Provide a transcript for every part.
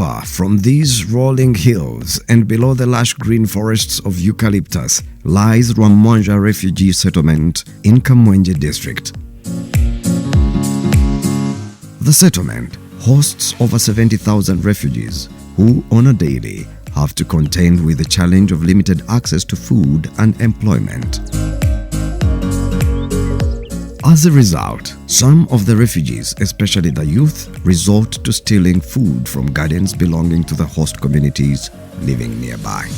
far from these rolling hills and below the lush green forests of eucalyptus lies Rwamanja Refugee Settlement in Kamwenje district. The settlement hosts over 70,000 refugees who, on a daily, have to contend with the challenge of limited access to food and employment. As a result, some of the refugees, especially the youth, resort to stealing food from gardens belonging to the host communities living nearby.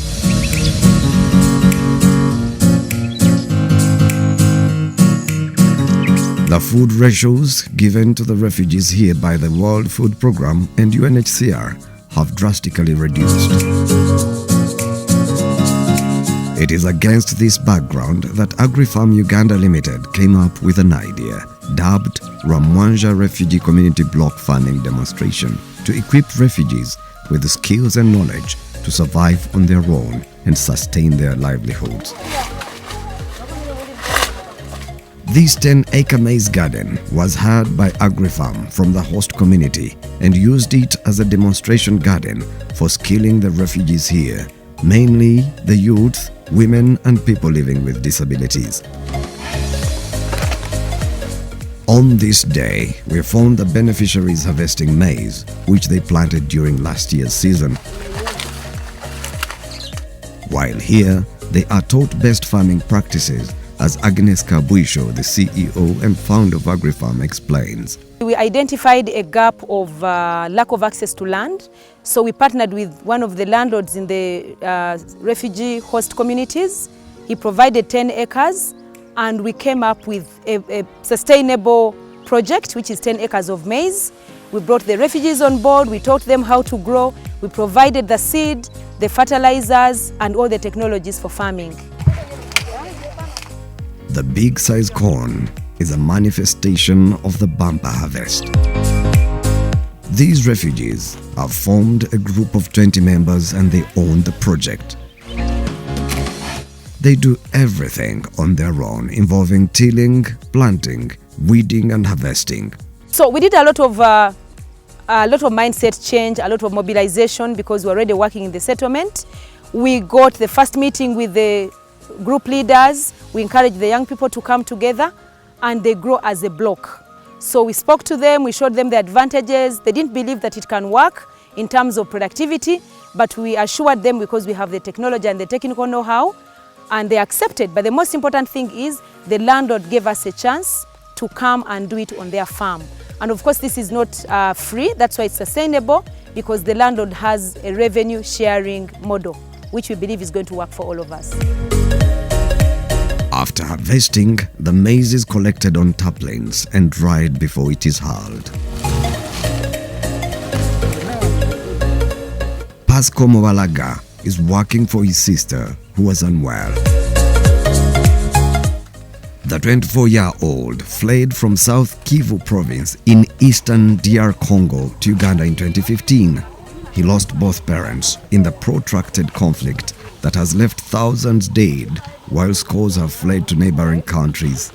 The food ratios given to the refugees here by the World Food Programme and UNHCR have drastically reduced. It is against this background that Agrifarm Uganda Limited came up with an idea, dubbed Rwamanja Refugee Community Block Farming Demonstration, to equip refugees with the skills and knowledge to survive on their own and sustain their livelihoods. This 10-acre maize garden was hired by Agrifarm from the host community and used it as a demonstration garden for skilling the refugees here, mainly the youth, women and people living with disabilities. On this day, we found the beneficiaries harvesting maize, which they planted during last year's season. While here, they are taught best farming practices, as Agnes Kabuisho, the CEO and founder of Agrifarm, explains. We identified a gap of lack of access to land, so we partnered with one of the landlords in the refugee host communities. He provided 10 acres and we came up with a sustainable project, which is 10 acres of maize. We brought the refugees on board, we taught them how to grow, we provided the seed, the fertilizers and all the technologies for farming. The big size corn is a manifestation of the bumper harvest. These refugees have formed a group of 20 members and they own the project. They do everything on their own, involving tilling, planting, weeding and harvesting. So we did a lot of mindset change, a lot of mobilization because we're already working in the settlement. We got the first meeting with the group leaders. We encouraged the young people to come together and they grow as a block. So we spoke to them, we showed them the advantages. They didn't believe that it can work in terms of productivity, but we assured them because we have the technology and the technical know-how, and they accepted. But the most important thing is the landlord gave us a chance to come and do it on their farm. And of course this is not free, that's why it's sustainable, because the landlord has a revenue sharing model, which we believe is going to work for all of us. After harvesting, the maize is collected on taplings and dried before it is hulled. Pasco Mwalaga is working for his sister who was unwell. The 24-year-old fled from South Kivu province in eastern DR Congo to Uganda in 2015. He lost both parents in the protracted conflict that has left thousands dead, while scores have fled to neighboring countries.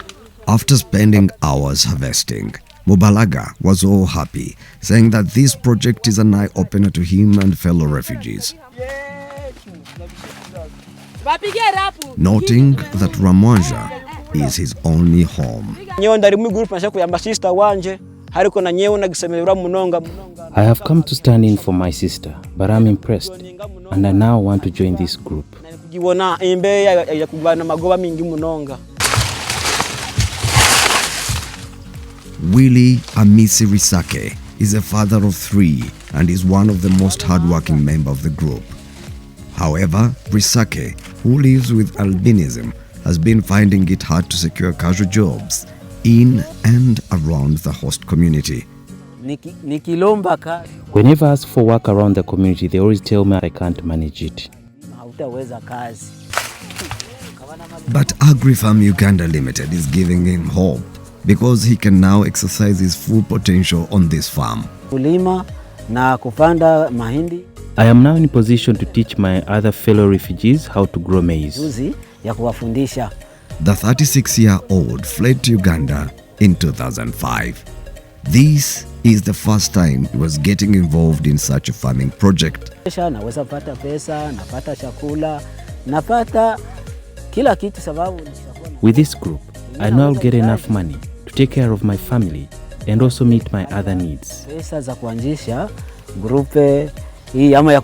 After spending hours harvesting, Mubalaga was all happy, saying that this project is an eye-opener to him and fellow refugees. Noting that Rwamanja is his only home. I have come to stand in for my sister, but I'm impressed, and I now want to join this group. Willie Amisi Risake is a father of 3 and is one of the most hardworking members of the group. However, Risake, who lives with albinism, has been finding it hard to secure casual jobs in and around the host community. Whenever I ask for work around the community, they always tell me I can't manage it. But Agrifarm Uganda Limited is giving him hope because he can now exercise his full potential on this farm. I am now in a position to teach my other fellow refugees how to grow maize. The 36-year-old fled to Uganda in 2005. This is the first time he was getting involved in such a farming project. Naweza pata pesa, napata chakula, napata kila kitu sababu. With this group, I know I'll get enough money to take care of my family and also meet my other needs. Pesa za kuanzisha grupe hii ama ya